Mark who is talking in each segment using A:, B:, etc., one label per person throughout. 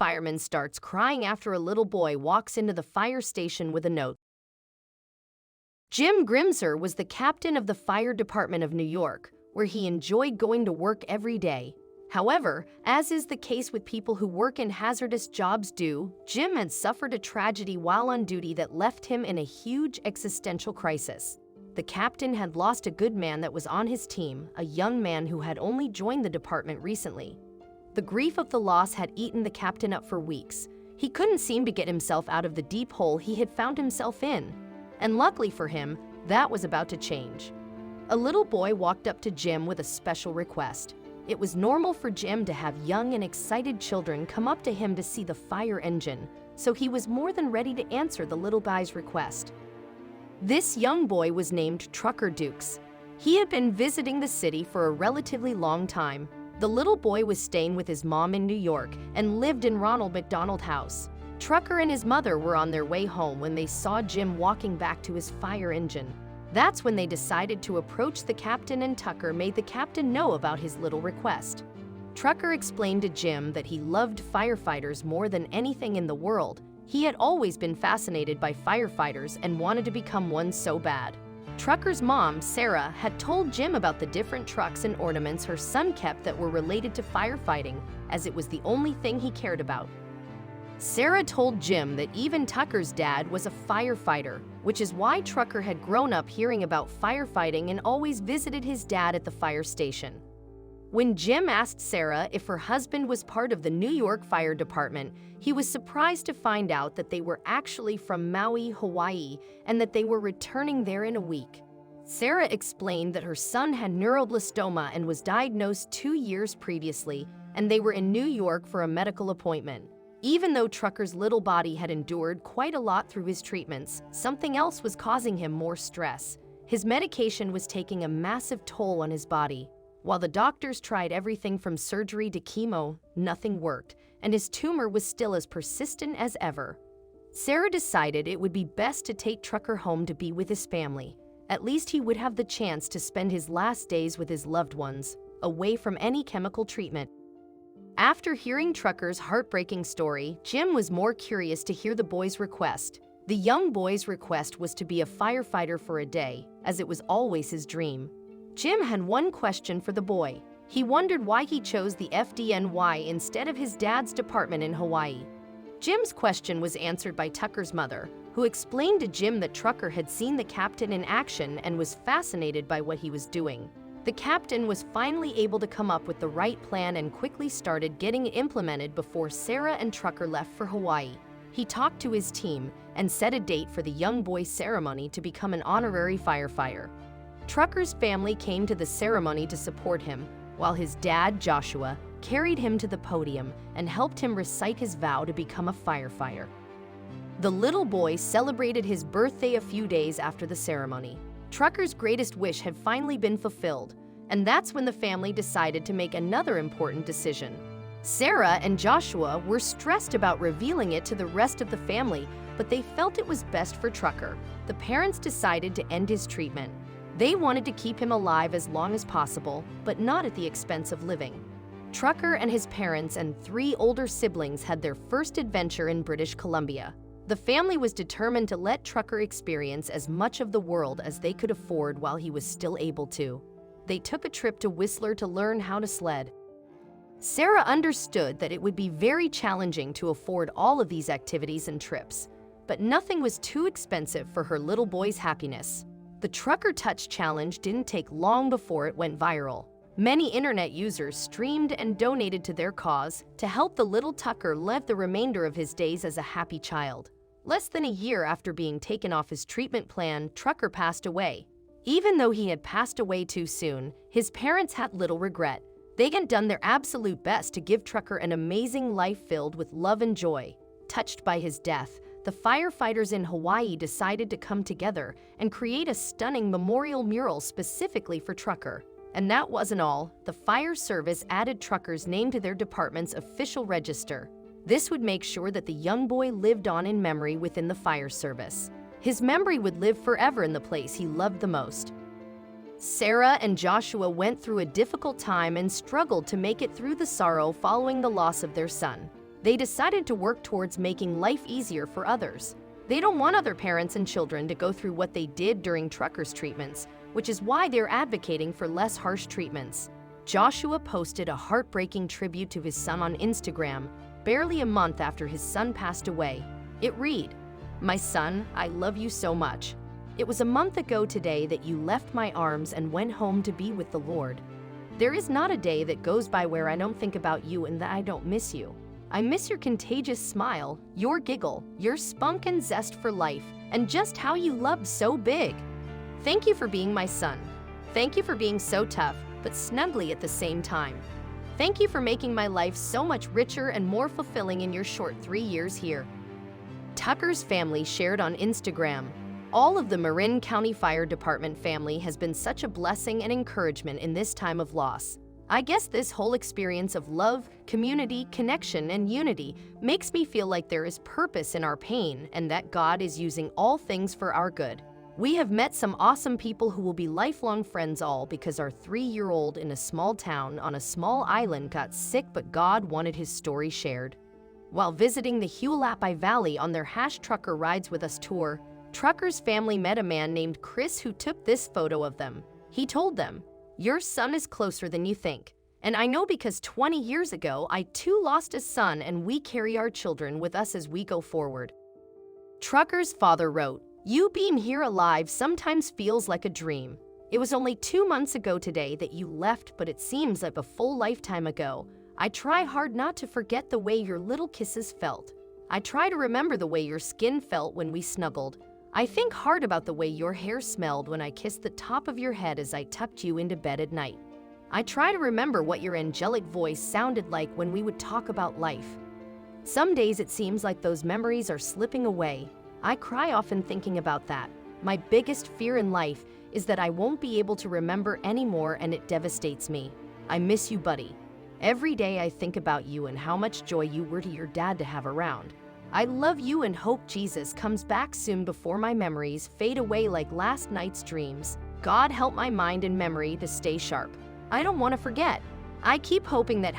A: fireman starts crying after a little boy walks into the fire station with a note. Jim Grimzer was the captain of the fire department of New York, where he enjoyed going to work every day. However, as is the case with people who work in hazardous jobs Jim had suffered a tragedy while on duty that left him in a huge existential crisis. The captain had lost a good man that was on his team, a young man who had only joined the department recently. The grief of the loss had eaten the captain up for weeks. He couldn't seem to get himself out of the deep hole he had found himself in. And luckily for him, that was about to change. A little boy walked up to Jim with a special request. It was normal for Jim to have young and excited children come up to him to see the fire engine, so he was more than ready to answer the little guy's request. This young boy was named Trucker Dukes. He had been visiting the city for a relatively long time. The little boy was staying with his mom in New York and lived in Ronald McDonald House. Trucker and his mother were on their way home when they saw Jim walking back to his fire engine. That's when they decided to approach the captain, and Tucker made the captain know about his little request. Trucker explained to Jim that he loved firefighters more than anything in the world. He had always been fascinated by firefighters and wanted to become one so bad. Trucker's mom, Sarah, had told Jim about the different trucks and ornaments her son kept that were related to firefighting, as it was the only thing he cared about. Sarah told Jim that even Tucker's dad was a firefighter, which is why Trucker had grown up hearing about firefighting and always visited his dad at the fire station. When Jim asked Sarah if her husband was part of the New York Fire Department, he was surprised to find out that they were actually from Maui, Hawaii, and that they were returning there in a week. Sarah explained that her son had neuroblastoma and was diagnosed 2 years previously, and they were in New York for a medical appointment. Even though Trucker's little body had endured quite a lot through his treatments, something else was causing him more stress. His medication was taking a massive toll on his body. While the doctors tried everything from surgery to chemo, nothing worked, and his tumor was still as persistent as ever. Sarah decided it would be best to take Trucker home to be with his family. At least he would have the chance to spend his last days with his loved ones, away from any chemical treatment. After hearing Trucker's heartbreaking story, Jim was more curious to hear the boy's request. The young boy's request was to be a firefighter for a day, as it was always his dream. Jim had one question for the boy. He wondered why he chose the FDNY instead of his dad's department in Hawaii. Jim's question was answered by Tucker's mother, who explained to Jim that Trucker had seen the captain in action and was fascinated by what he was doing. The captain was finally able to come up with the right plan and quickly started getting it implemented before Sarah and Trucker left for Hawaii. He talked to his team and set a date for the young boy's ceremony to become an honorary firefighter. Trucker's family came to the ceremony to support him, while his dad, Joshua, carried him to the podium and helped him recite his vow to become a firefighter. The little boy celebrated his birthday a few days after the ceremony. Trucker's greatest wish had finally been fulfilled, and that's when the family decided to make another important decision. Sarah and Joshua were stressed about revealing it to the rest of the family, but they felt it was best for Trucker. The parents decided to end his treatment. They wanted to keep him alive as long as possible, but not at the expense of living. Trucker and his parents and 3 older siblings had their first adventure in British Columbia. The family was determined to let Trucker experience as much of the world as they could afford while he was still able to. They took a trip to Whistler to learn how to sled. Sarah understood that it would be very challenging to afford all of these activities and trips, but nothing was too expensive for her little boy's happiness. The Trucker Touch Challenge didn't take long before it went viral. Many internet users streamed and donated to their cause to help the little Tucker live the remainder of his days as a happy child. Less than a year after being taken off his treatment plan, Trucker passed away. Even though he had passed away too soon, his parents had little regret. They had done their absolute best to give Trucker an amazing life filled with love and joy. Touched by his death, the firefighters in Hawaii decided to come together and create a stunning memorial mural specifically for Trucker. And that wasn't all. The fire service added Trucker's name to their department's official register. This would make sure that the young boy lived on in memory within the fire service. His memory would live forever in the place he loved the most. Sarah and Joshua went through a difficult time and struggled to make it through the sorrow following the loss of their son. They decided to work towards making life easier for others. They don't want other parents and children to go through what they did during truckers' treatments, which is why they're advocating for less harsh treatments. Joshua posted a heartbreaking tribute to his son on Instagram, barely a month after his son passed away. It read, "My son, I love you so much. It was a month ago today that you left my arms and went home to be with the Lord. There is not a day that goes by where I don't think about you and that I don't miss you. I miss your contagious smile, your giggle, your spunk and zest for life, and just how you loved so big. Thank you for being my son. Thank you for being so tough, but snuggly at the same time. Thank you for making my life so much richer and more fulfilling in your short 3 years here." Tucker's family shared on Instagram. All of the Marin County Fire Department family has been such a blessing and encouragement in this time of loss. I guess this whole experience of love, community, connection, and unity makes me feel like there is purpose in our pain and that God is using all things for our good. We have met some awesome people who will be lifelong friends all because our 3-year-old in a small town on a small island got sick, but God wanted his story shared. While visiting the Hualapai Valley on their #Trucker Rides With Us tour, Trucker's family met a man named Chris who took this photo of them. He told them, "Your son is closer than you think. And I know because 20 years ago, I too lost a son and we carry our children with us as we go forward." Trucker's father wrote, "You being here alive sometimes feels like a dream. It was only 2 months ago today that you left, but it seems like a full lifetime ago. I try hard not to forget the way your little kisses felt. I try to remember the way your skin felt when we snuggled. I think hard about the way your hair smelled when I kissed the top of your head as I tucked you into bed at night. I try to remember what your angelic voice sounded like when we would talk about life. Some days it seems like those memories are slipping away. I cry often thinking about that. My biggest fear in life is that I won't be able to remember anymore, and it devastates me. I miss you, buddy. Every day I think about you and how much joy you were to your dad to have around. I love you and hope Jesus comes back soon before my memories fade away like last night's dreams. God help my mind and memory to stay sharp. I don't want to forget." I keep hoping that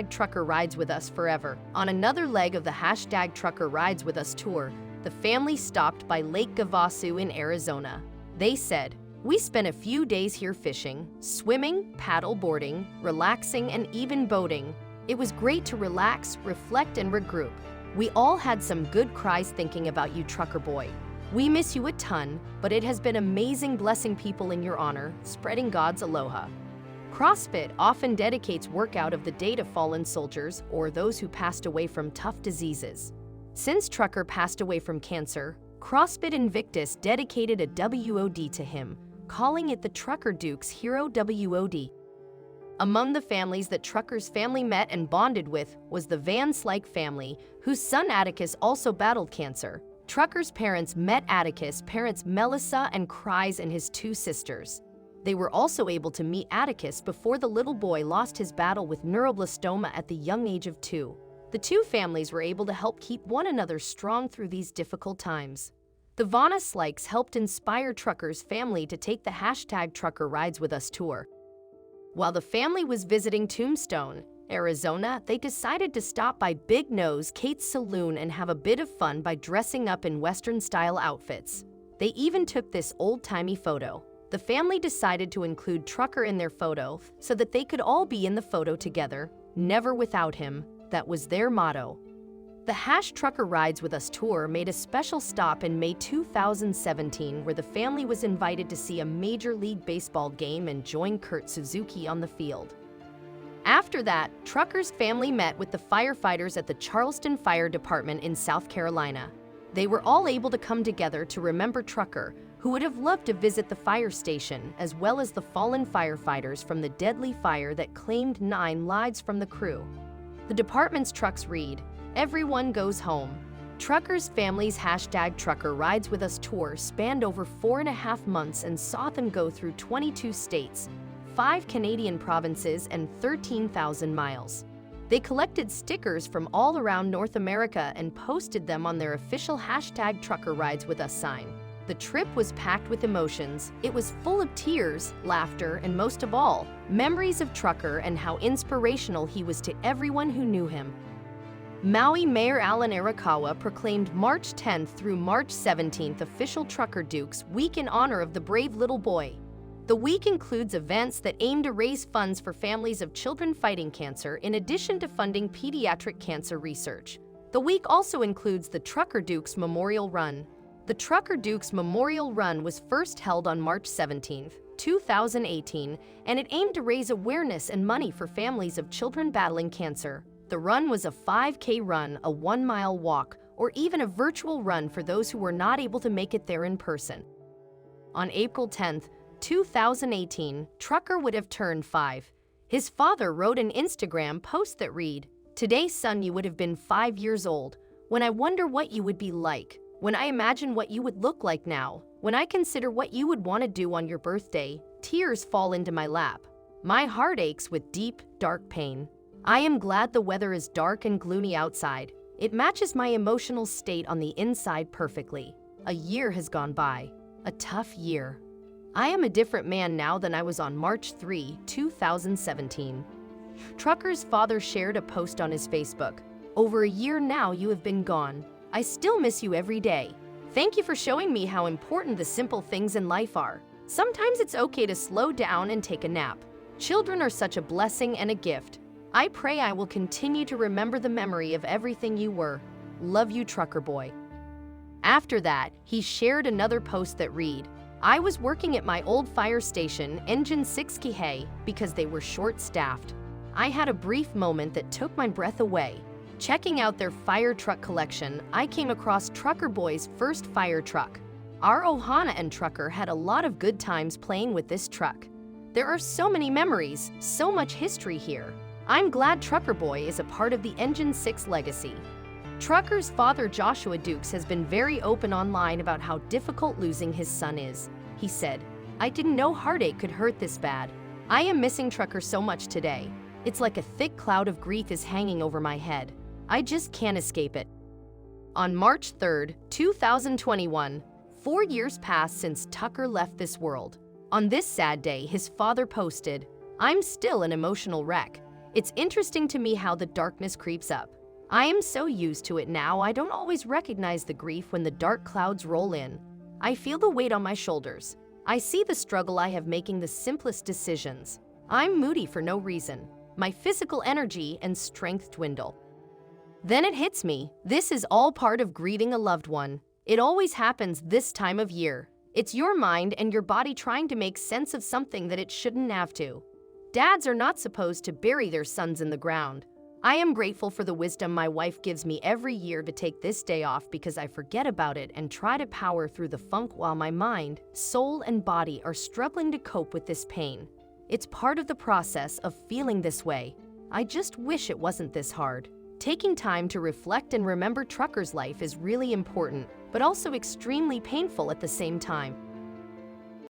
A: #Trucker Rides With Us forever. On another leg of the #Trucker Rides With Us tour, the family stopped by Lake Gavasu in Arizona. They said, "We spent a few days here fishing, swimming, paddle boarding, relaxing, and even boating. It was great to relax, reflect, and regroup. We all had some good cries thinking about you, trucker boy. We miss you a ton, but it has been amazing blessing people in your honor, spreading God's aloha." CrossFit often dedicates workout of the day to fallen soldiers or those who passed away from tough diseases. Since Trucker passed away from cancer, CrossFit Invictus dedicated a WOD to him, calling it the Trucker Duke's Hero WOD. Among the families that Trucker's family met and bonded with was the Van Slyke family, whose son Atticus also battled cancer. Trucker's parents met Atticus' parents Melissa and Cries and his 2 sisters. They were also able to meet Atticus before the little boy lost his battle with neuroblastoma at the young age of 2. The 2 families were able to help keep one another strong through these difficult times. The Vana Slykes helped inspire Trucker's family to take the #Trucker Rides With Us tour. While the family was visiting Tombstone, Arizona, they decided to stop by Big Nose Kate's Saloon and have a bit of fun by dressing up in Western-style outfits. They even took this old-timey photo. The family decided to include Trucker in their photo so that they could all be in the photo together, never without him. That was their motto. The #Trucker Rides With Us tour made a special stop in May 2017 where the family was invited to see a Major League Baseball game and join Kurt Suzuki on the field. After that, Trucker's family met with the firefighters at the Charleston Fire Department in South Carolina. They were all able to come together to remember Trucker, who would have loved to visit the fire station, as well as the fallen firefighters from the deadly fire that claimed 9 lives from the crew. The department's trucks read, "Everyone goes home." Trucker's family's #Trucker Rides With Us tour spanned over 4.5 months and saw them go through 22 states, 5 Canadian provinces, and 13,000 miles. They collected stickers from all around North America and posted them on their official #Trucker Rides With Us sign. The trip was packed with emotions. It was full of tears, laughter, and most of all, memories of Trucker and how inspirational he was to everyone who knew him. Maui Mayor Alan Arakawa proclaimed March 10th through March 17th official Trucker Dukes Week in honor of the brave little boy. The week includes events that aim to raise funds for families of children fighting cancer in addition to funding pediatric cancer research. The week also includes the Trucker Dukes Memorial Run. The Trucker Dukes Memorial Run was first held on March 17, 2018, and it aimed to raise awareness and money for families of children battling cancer. The run was a 5K run, a 1-mile walk, or even a virtual run for those who were not able to make it there in person. On April 10, 2018, Trucker would have turned 5. His father wrote an Instagram post that read, "Today, son, you would have been 5 years old. When I wonder what you would be like, when I imagine what you would look like now, when I consider what you would want to do on your birthday, tears fall into my lap. My heart aches with deep, dark pain. I am glad the weather is dark and gloomy outside. It matches my emotional state on the inside perfectly. A year has gone by. A tough year. I am a different man now than I was on March 3, 2017. Trucker's father shared a post on his Facebook. Over a year now you have been gone. I still miss you every day. Thank you for showing me how important the simple things in life are. Sometimes it's okay to slow down and take a nap. Children are such a blessing and a gift. I pray I will continue to remember the memory of everything you were. Love you, Trucker Boy." After that, he shared another post that read, "I was working at my old fire station, Engine 6 Kihei, because they were short-staffed. I had a brief moment that took my breath away. Checking out their fire truck collection, I came across Trucker Boy's first fire truck. Our Ohana and Trucker had a lot of good times playing with this truck. There are so many memories, so much history here. I'm glad Trucker Boy is a part of the Engine 6 legacy." Trucker's father Joshua Dukes has been very open online about how difficult losing his son is. He said, "I didn't know heartache could hurt this bad. I am missing Trucker so much today. It's like a thick cloud of grief is hanging over my head. I just can't escape it." On March 3, 2021, 4 years passed since Tucker left this world. On this sad day, his father posted, "I'm still an emotional wreck. It's interesting to me how the darkness creeps up. I am so used to it now I don't always recognize the grief when the dark clouds roll in. I feel the weight on my shoulders. I see the struggle I have making the simplest decisions. I'm moody for no reason. My physical energy and strength dwindle." Then it hits me. This is all part of grieving a loved one. It always happens this time of year. It's your mind and your body trying to make sense of something that it shouldn't have to. Dads are not supposed to bury their sons in the ground. I am grateful for the wisdom my wife gives me every year to take this day off because I forget about it and try to power through the funk while my mind, soul, and body are struggling to cope with this pain. It's part of the process of feeling this way. I just wish it wasn't this hard. Taking time to reflect and remember Trucker's life is really important, but also extremely painful at the same time.